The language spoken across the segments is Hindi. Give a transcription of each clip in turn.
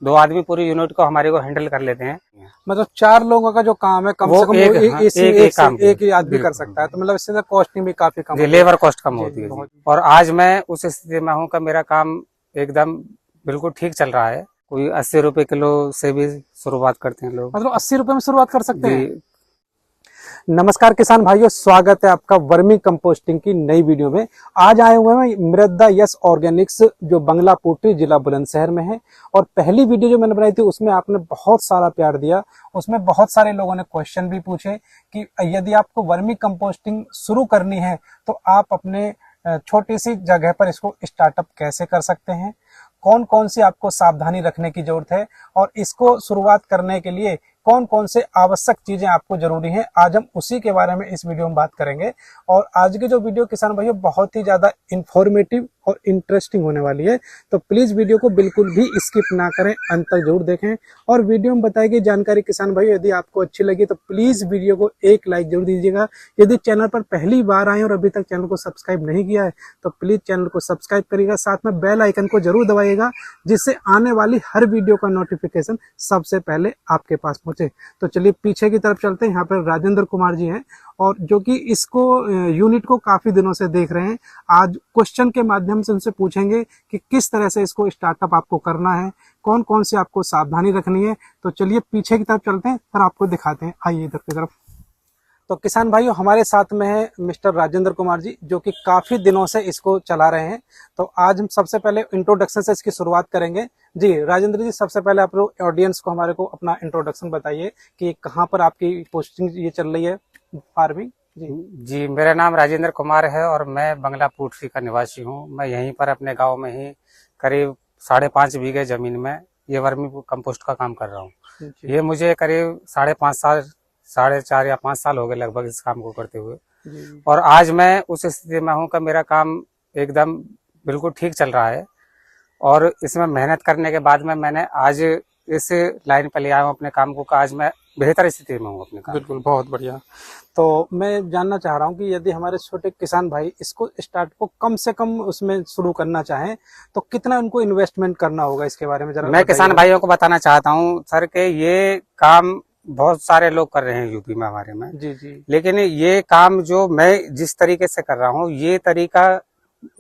2 आदमी पूरी यूनिट को हमारे को हैंडल कर लेते हैं। मतलब 4 लोगों का जो काम है कम से कम एक ही आदमी कर सकता है, तो मतलब इससे कॉस्टिंग भी काफी कम है, लेबर कॉस्ट कम होती है। और आज मैं उस स्थिति में हूँ कि मेरा काम एकदम बिल्कुल ठीक चल रहा है। कोई 80 रुपए किलो से भी शुरुआत करते हैं लोग। मतलब 80 रुपए में शुरुआत कर सकते हैं। नमस्कार किसान भाइयों, स्वागत है आपका वर्मी कंपोस्टिंग की नई वीडियो में। आज आए हुए हैं मृदा यस ऑर्गेनिक्स जो बंगला पोटरी जिला बुलंदशहर में है। और पहली वीडियो जो मैंने बनाई थी उसमें आपने बहुत सारा प्यार दिया, उसमें बहुत सारे लोगों ने क्वेश्चन भी पूछे कि यदि आपको वर्मी कंपोस्टिंग शुरू करनी है तो आप अपने छोटी सी जगह पर इसको स्टार्टअप कैसे कर सकते हैं, कौन कौन सी आपको सावधानी रखने की जरूरत है और इसको शुरुआत करने के लिए कौन कौन से आवश्यक चीजें आपको जरूरी हैं। आज हम उसी के बारे में इस वीडियो में बात करेंगे। और आज की जो वीडियो किसान भाइयों बहुत ही ज्यादा इंफॉर्मेटिव और इंटरेस्टिंग होने वाली है, तो प्लीज वीडियो को बिल्कुल भी स्किप ना करें, अंत तक जरूर देखें। और वीडियो में बताई गई जानकारी किसान भाइयों यदि आपको अच्छी लगी तो प्लीज वीडियो को एक लाइक जरूर दीजिएगा। यदि चैनल पर पहली बार आए और अभी तक चैनल को सब्सक्राइब नहीं किया है तो प्लीज चैनल को सब्सक्राइब करिएगा, साथ में बेल आइकन को जरूर दबाइएगा जिससे आने वाली हर वीडियो का नोटिफिकेशन सबसे पहले आपके पास पहुंचे। तो चलिए पीछे की तरफ चलते हैं। यहाँ पर राजेंद्र कुमार जी हैं और जो कि इसको यूनिट को काफी दिनों से देख रहे हैं। आज क्वेश्चन के माध्यम से उनसे पूछेंगे कि किस तरह से इसको स्टार्टअप आपको करना है, कौन कौन सी आपको सावधानी रखनी है। तो चलिए पीछे की तरफ चलते हैं और आपको दिखाते हैं। आइए इधर की तरफ। तो किसान भाइयों हमारे साथ में है मिस्टर राजेंद्र कुमार जी जो कि काफी दिनों से इसको चला रहे हैं। तो आज हम सबसे पहले इंट्रोडक्शन से इसकी शुरुआत करेंगे। जी राजेंद्र जी, सबसे पहले आप लोग ऑडियंस को हमारे को अपना इंट्रोडक्शन बताइए कि कहाँ पर आपकी पोस्टिंग ये चल रही है फार्मिंग। जी मेरा नाम राजेंद्र कुमार है और मैं बंगला पोटरी का निवासी हूँ। मैं यहीं पर अपने गाँव में ही करीब 5.5 बीघे जमीन में ये वर्मी कंपोस्ट का काम कर रहा हूँ। ये मुझे करीब 4.5 या 5 साल हो गए लगभग इस काम को करते हुए। और आज मैं उस स्थिति में हूँ कि मेरा काम एकदम बिल्कुल ठीक चल रहा है। और इसमें मेहनत करने के बाद में मैंने आज इस लाइन पर ले आया हूँ अपने काम को, आज मैं बेहतर स्थिति में हूँ अपने काम। बिल्कुल, बहुत बढ़िया। तो मैं जानना चाह रहा हूँ कि यदि हमारे छोटे किसान भाई इसको स्टार्ट को कम से कम उसमें शुरू करना चाहें तो कितना उनको इन्वेस्टमेंट करना होगा, इसके बारे में जरा मैं किसान भाइयों को बताना चाहता हूँ सर के ये काम बहुत सारे लोग कर रहे हैं यूपी में हमारे में। जी। लेकिन ये काम जो मैं जिस तरीके से कर रहा हूँ ये तरीका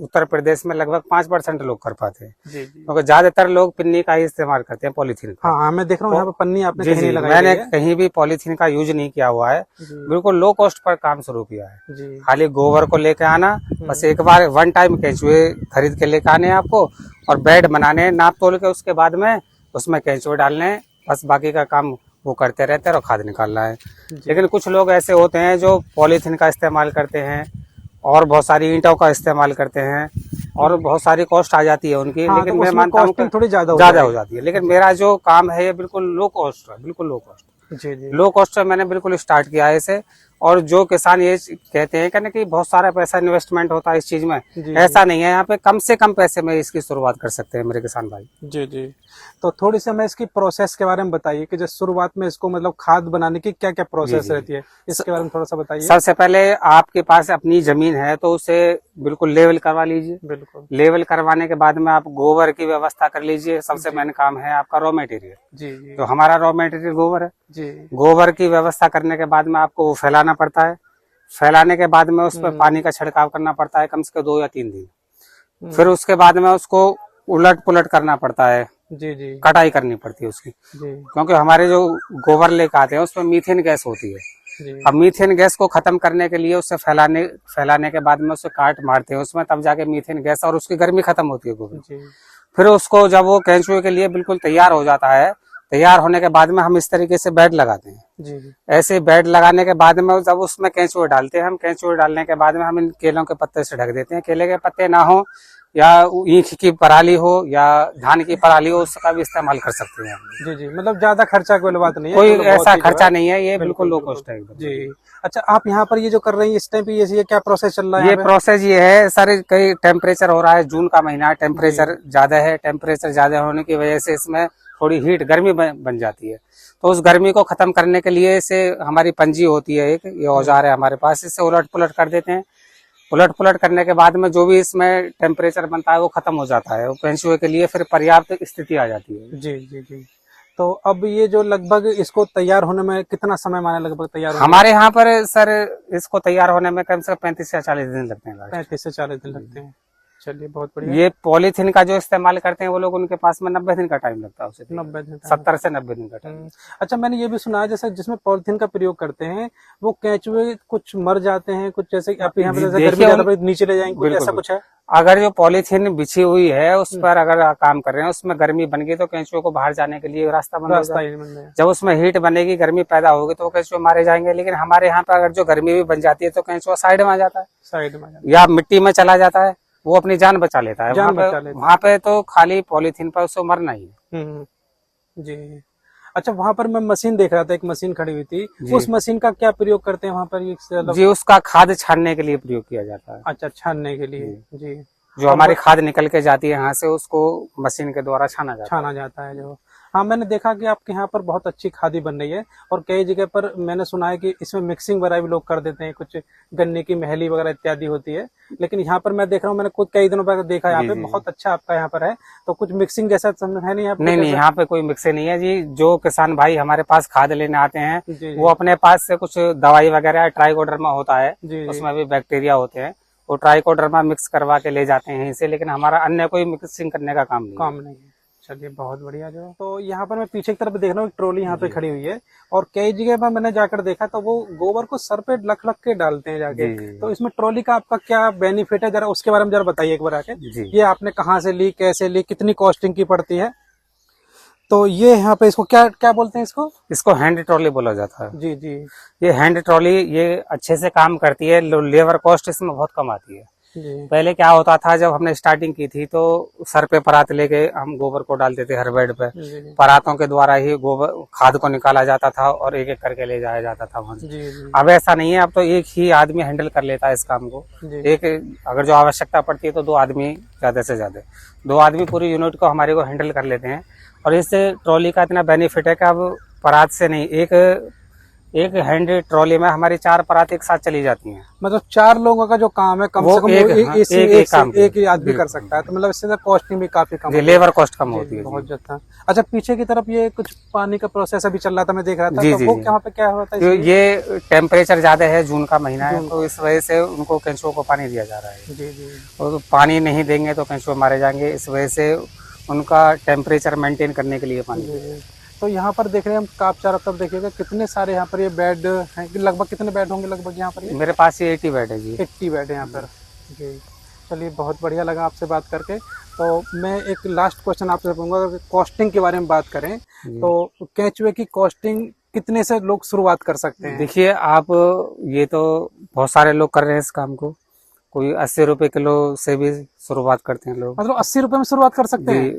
उत्तर प्रदेश में लगभग 5% लोग कर पाते हैं, क्योंकि ज्यादातर लोग पिन्नी का ही इस्तेमाल करते हैं, पॉलीथीन का। हाँ, मैं देख रहा हूँ यहाँ पर पन्नी आपने कहीं नहीं लगाई मैंने है। कहीं भी पॉलीथीन का यूज नहीं किया हुआ है, बिल्कुल लो कॉस्ट पर काम शुरू किया है। खाली गोबर को लेके आना, बस एक बार वन टाइम केंचुए खरीद के लेके आने आपको और बेड बनाने नाप तोल के, उसके बाद में उसमें केंचुए डालने, बस बाकी का काम वो करते रहते हैं और खाद निकालना है। लेकिन कुछ लोग ऐसे होते हैं जो पॉलीथीन का इस्तेमाल करते हैं और बहुत सारी ईंटों का इस्तेमाल करते हैं और बहुत सारी कॉस्ट आ जाती है उनकी। हाँ, लेकिन तो मैं मानता हूँ थोड़ी ज्यादा हो जाती है। लेकिन मेरा जो काम है ये बिल्कुल लो कॉस्ट है, बिल्कुल लो कॉस्ट। लो कॉस्ट से मैंने बिल्कुल स्टार्ट किया है इसे। और जो किसान ये कहते हैं कि बहुत सारा पैसा इन्वेस्टमेंट होता है इस चीज में, ऐसा नहीं है। यहाँ पे कम से कम पैसे में इसकी शुरुआत कर सकते हैं मेरे किसान भाई। जी। तो थोड़ी सी हमें इसकी प्रोसेस के बारे में बताइए कि जैसे शुरुआत में इसको मतलब खाद बनाने की क्या क्या प्रोसेस रहती है, इसके बारे में थोड़ा सा बताइए। सबसे पहले आपके पास अपनी जमीन है तो उसे बिल्कुल लेवल करवा लीजिए। बिल्कुल, लेवल करवाने के बाद में आप गोबर की व्यवस्था कर लीजिए। सबसे मेन काम है आपका रॉ मटेरियल। जी। तो हमारा रॉ मटेरियल गोबर है। जी। गोबर की व्यवस्था करने के बाद में आपको वो फैलाना पड़ता है। फैलाने के बाद में उस पर पानी का छिड़काव करना पड़ता है कम से कम 2 या 3 दिन। फिर उसके बाद में उसको उलट पुलट करना पड़ता है। जी। कटाई करनी पड़ती है उसकी, क्योंकि हमारे जो गोबर लेकर आते हैं उसमें मीथेन गैस होती है। अब मीथेन गैस को खत्म करने के लिए उससे फैलाने के बाद में उसे काट मारते हैं उसमें, तब जाके मीथेन गैस और उसकी गर्मी खत्म होती है गोबर। फिर उसको जब वो केंचुए के लिए बिल्कुल तैयार हो जाता है, तैयार होने के बाद में हम इस तरीके से बेड लगाते हैं। ऐसे बेड लगाने के बाद में जब उसमें केंचुए डालते हैं, हम केंचुए डालने के बाद में हम इन केलों के पत्ते से ढक देते हैं। केले के पत्ते ना हो या ईख की पराली हो या धान की पराली हो, उसका भी इस्तेमाल कर सकते हैं। जी। मतलब ज्यादा खर्चा कोई बात नहीं है, कोई ऐसा खर्चा नहीं है, ये बिल्कुल लो कॉस्ट है एकदम। जी। अच्छा, आप यहाँ पर ये जो कर रही हैं इस टाइम पे ये क्या प्रोसेस चल रहा है? ये प्रोसेस ये है सर, कई टेम्परेचर हो रहा है, जून का महीना है, टेम्परेचर ज्यादा है। टेम्परेचर ज्यादा होने की वजह से इसमें थोड़ी हीट गर्मी बन जाती है। तो उस गर्मी को खत्म करने के लिए इसे हमारी पंजी होती है, एक ये औजार है हमारे पास, इससे उलट पुलट कर देते हैं। उलट पुलट करने के बाद में जो भी इसमें टेम्परेचर बनता है वो खत्म हो जाता है, वो कैंचुए के लिए फिर पर्याप्त स्थिति आ जाती है। जी जी जी। तो अब ये जो लगभग इसको तैयार होने में कितना समय माने लगभग तैयार होने हमारे यहाँ पर सर इसको तैयार होने में कम से कम 35 या 40 दिन लगते हैं। 35 से 40 दिन लगते हैं। चलिए बहुत बढ़िया। ये पॉलीथीन का जो इस्तेमाल करते हैं वो लोग, उनके पास में 90 दिन का टाइम लगता है उसे, 90 दिन। 70 से 90 दिन का टाइम। अच्छा, मैंने ये भी सुना है जैसे जिसमें पॉलिथीन का प्रयोग करते हैं वो केंचुए कुछ मर जाते हैं, कुछ जैसे आप यहाँ पे जैसे गर्मी ज्यादा पड़े नीचे ले जाएंगे, कुछ ऐसा कुछ है? अगर जो पॉलीथीन बिछी हुई है उस पर अगर आप काम कर रहे हैं, उसमें गर्मी बन गई तो केंचुए को बाहर जाने के लिए रास्ता बन जाएगा। जब उसमें हीट बनेगी, गर्मी पैदा होगी तो केंचुए मारे जाएंगे। लेकिन हमारे यहाँ पर अगर जो गर्मी भी बन जाती है तो केंचुआ साइड में आ जाता है, साइड में या मिट्टी में चला जाता है, वो अपनी जान बचा लेता है। वहाँ पे तो खाली पॉलीथीन पर उसको मरना ही है। जी। अच्छा, वहाँ पर मैं मशीन देख रहा था, एक मशीन खड़ी हुई थी, उस मशीन का क्या प्रयोग करते हैं वहाँ पर? जी, उसका खाद छानने के लिए प्रयोग किया जाता है। अच्छा, छानने के लिए। जी। जो हमारी खाद निकल के जाती है यहाँ से, उसको मशीन के द्वारा छाना जाता है जो। हाँ, मैंने देखा कि आपके यहाँ पर बहुत अच्छी खादी बन रही है और कई जगह पर मैंने सुना है कि इसमें मिक्सिंग वगैरह भी लोग कर देते हैं, कुछ गन्ने की महली वगैरह इत्यादि होती है। लेकिन यहाँ पर मैं देख रहा हूँ, मैंने खुद कई दिनों बाद देखा, यहाँ पे बहुत अच्छा आपका यहाँ पर है। तो कुछ मिक्सिंग जैसा है नहीं? नहीं, यहाँ पे कोई मिक्सिंग नहीं है जी। जो किसान भाई हमारे पास खाद लेने आते हैं वो अपने पास से कुछ दवाई वगैरह, ट्राइकोडर्मा होता है, उसमें भी बैक्टीरिया होते हैं, वो ट्राइकोडर्मा मिक्स करवा के ले जाते हैं यहीं से। लेकिन हमारा अन्य कोई मिक्सिंग करने का काम नहीं है। चलिए बहुत बढ़िया। जो तो यहाँ पर मैं पीछे की तरफ देख रहा हूँ, एक ट्रॉली यहाँ पे खड़ी हुई है और कई जगह पर मैंने जाकर देखा तो वो गोबर को सर पे लख के डालते हैं जाके। तो इसमें ट्रॉली का आपका क्या बेनिफिट है, जरा उसके बारे में जरा बताइए एक बार आके। ये आपने कहाँ से ली, कैसे ली, कितनी कॉस्टिंग की पड़ती है? तो ये यहाँ पे इसको क्या क्या बोलते हैं? इसको हैंड ट्रॉली बोला जाता है। जी जी। ये हैंड ट्रॉली ये अच्छे से काम करती है, लेबर कॉस्ट इसमें बहुत कम आती है। पहले क्या होता था, जब हमने स्टार्टिंग की थी तो सर पे परात लेके हम गोबर को डालते थे हर बेड पे। परातों के द्वारा ही गोबर खाद को निकाला जाता था और एक एक करके ले जाया जाता था वहां से। अब ऐसा नहीं है, अब तो एक ही आदमी हैंडल कर लेता है इस काम को। एक अगर जो आवश्यकता पड़ती है तो 2 आदमी, ज्यादा से ज्यादा 2 आदमी पूरी यूनिट को हमारे को हैंडल कर लेते हैं। और इस ट्रॉली का इतना बेनिफिट है कि अब परात से नहीं, एक हैंड ट्रॉली में हमारी 4 परात एक साथ चली जाती हैं। मतलब 4 लोगों का जो काम है कम से कम एक ही आदमी कर सकता है। तो मतलब इससे कॉस्टिंग भी काफी कम, लेबर कॉस्ट कम होती है बहुत ज्यादा। अच्छा, पीछे की तरफ ये कुछ पानी का प्रोसेस अभी चल रहा था, मैं देख रहा था। तो वो यहाँ पे क्या होता है? ये टेम्परेचर ज्यादा है, जून का महीना है, तो इस वजह से उनको केंचुओं को पानी दिया जा रहा है। जी जी। और पानी नहीं देंगे तो केंचुए मारे जाएंगे, इस वजह से उनका टेम्परेचर मेंटेन करने के लिए पानी। तो यहाँ पर देख रहे हैं हम, आप चारों तरफ देखिएगा कितने सारे यहाँ पर ये बेड हैं। लगभग कितने बेड होंगे लगभग यहाँ पर? मेरे पास ये 80 बेड है जी। 80 बेड है यहाँ पर जी। चलिए बहुत बढ़िया लगा आपसे बात करके। तो मैं एक लास्ट क्वेश्चन आपसे पूछूंगा, अगर कॉस्टिंग के बारे में बात करें तो केंचुए की कॉस्टिंग कितने से लोग शुरुआत कर सकते हैं? देखिए आप, ये तो बहुत सारे लोग कर रहे हैं इस काम को। कोई 80 रुपए किलो से भी शुरुआत करते हैं लोग। मतलब 80 रुपए में शुरुआत कर सकते हैं?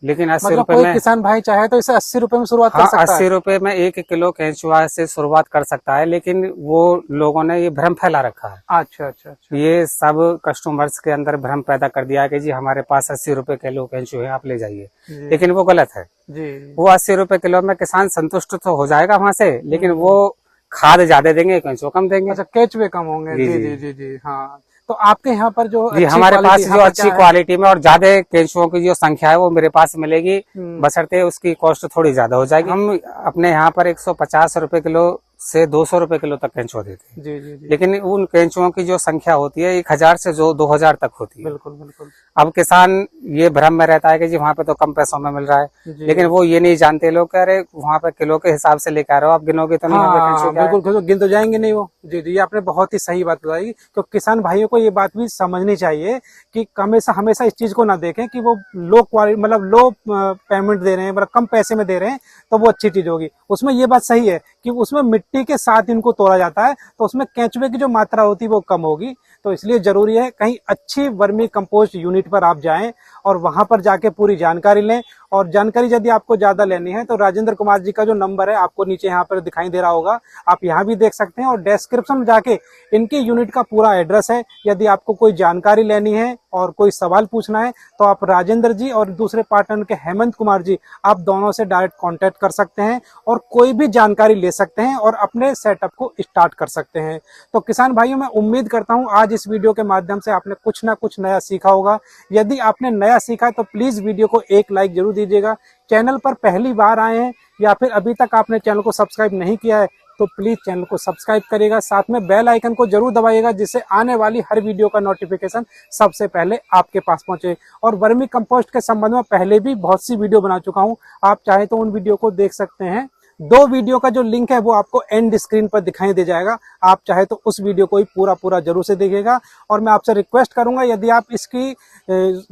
लेकिन 80 रुपए में किसान भाई चाहे तो इसे 80 रुपए में शुरुआत कर सकता है। 80 रुपए में 1 किलो केंचुआ से शुरुआत कर सकता है, लेकिन वो लोगों ने ये भ्रम फैला रखा है। अच्छा अच्छा अच्छा। ये सब कस्टमर्स के अंदर भ्रम पैदा कर दिया है कि जी हमारे पास 80 रुपए किलो केंचुए हैं, आप ले जाइए। लेकिन वो गलत है जी। वो 80 रुपए किलो में किसान संतुष्ट तो हो जाएगा वहां से, लेकिन वो खाद ज्यादा देंगे, केंचुआ कम देंगे। अच्छा, केंचुए कम होंगे। जी जी जी जी। हाँ, तो आपके यहाँ पर जो जी हमारे पास जो अच्छी क्वालिटी में और ज्यादा केंचुओं की जो संख्या है वो मेरे पास मिलेगी, बशर्ते उसकी कॉस्ट थोड़ी ज्यादा हो जाएगी। हम अपने यहाँ पर 150 रुपए किलो से 200 रुपए किलो तक केंचुआ देते हैं। जी जी जी। लेकिन उन केंचुओं की जो संख्या होती है 1000 से जो 2000 तक होती है। बिल्कुल बिल्कुल। अब किसान ये भ्रम में रहता है कि जी वहाँ पे तो कम पैसों में मिल रहा है, लेकिन वो ये नहीं जानते लोग, कह रहे वहाँ पे किलो के हिसाब से लेकर आ रहे हो, आप गिनोगे तो नहीं। हाँ, बिल्कुल गिन तो जाएंगे नहीं वो। जी जी, आपने बहुत ही सही बात बताई। तो किसान भाइयों को ये बात भी समझनी चाहिए कि हमेशा इस चीज को ना देखें कि वो लो क्वालिटी, मतलब लो पेमेंट दे रहे हैं, मतलब कम पैसे में दे रहे हैं तो वो अच्छी चीज होगी। उसमें ये बात सही है कि उसमें मिट्टी के साथ इनको तोड़ा जाता है, तो उसमें केंचुए की जो मात्रा होती है वो कम होगी। तो इसलिए जरूरी है कहीं अच्छी वर्मी कंपोस्ट यूनिट पर आप जाएं और वहां पर जाके पूरी जानकारी लें। और जानकारी यदि आपको ज्यादा लेनी है तो राजेंद्र कुमार जी का जो नंबर है आपको नीचे यहाँ पर दिखाई दे रहा होगा, आप यहाँ भी देख सकते हैं, और डिस्क्रिप्शन में जाके इनके यूनिट का पूरा एड्रेस है। यदि आपको कोई जानकारी लेनी है और कोई सवाल पूछना है तो आप राजेंद्र जी और दूसरे पार्टनर के हेमंत कुमार जी, आप दोनों से डायरेक्ट कांटेक्ट कर सकते हैं और कोई भी जानकारी ले सकते हैं और अपने सेटअप को स्टार्ट कर सकते हैं। तो किसान भाइयों, मैं उम्मीद करता हूं आज इस वीडियो के माध्यम से आपने कुछ ना कुछ नया सीखा होगा। यदि आपने नया सीखा है तो प्लीज वीडियो को एक लाइक जरूर दीजिएगा। चैनल पर पहली बार आए हैं या फिर अभी तक आपने चैनल को सब्सक्राइब नहीं किया है तो प्लीज चैनल को सब्सक्राइब करिएगा, साथ में बेल आइकन को जरूर दबाइएगा, जिससे आने वाली हर वीडियो का नोटिफिकेशन सबसे पहले आपके पास पहुंचे। और वर्मी कंपोस्ट के संबंध में पहले भी बहुत सी वीडियो बना चुका हूं, आप चाहे तो उन वीडियो को देख सकते हैं। 2 वीडियो का जो लिंक है वो आपको एंड स्क्रीन पर दिखाई दे जाएगा, आप चाहे तो उस वीडियो को ही पूरा जरूर से देखिएगा। और मैं आपसे रिक्वेस्ट करूंगा, यदि आप इसकी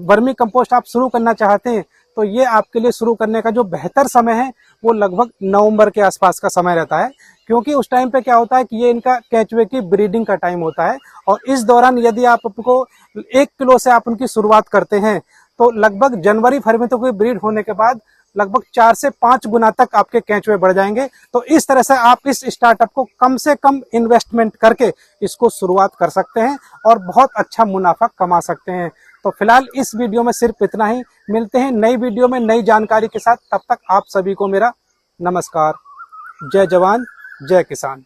वर्मी कंपोस्ट आप शुरू करना चाहते हैं तो ये आपके लिए शुरू करने का जो बेहतर समय है वो लगभग नवंबर के आसपास का समय रहता है, क्योंकि उस टाइम पे क्या होता है कि ये इनका केंचुए की ब्रीडिंग का टाइम होता है। और इस दौरान यदि आप आपको 1 किलो से आप उनकी शुरुआत करते हैं तो लगभग जनवरी फरवरी तक ब्रीड होने के बाद लगभग 4 से 5 गुना तक आपके केंचुए बढ़ जाएंगे। तो इस तरह से आप इस स्टार्टअप को कम से कम इन्वेस्टमेंट करके इसको शुरुआत कर सकते हैं और बहुत अच्छा मुनाफा कमा सकते हैं। तो फिलहाल इस वीडियो में सिर्फ इतना ही, मिलते हैं नई वीडियो में नई जानकारी के साथ। तब तक आप सभी को मेरा नमस्कार। जय जवान जय किसान।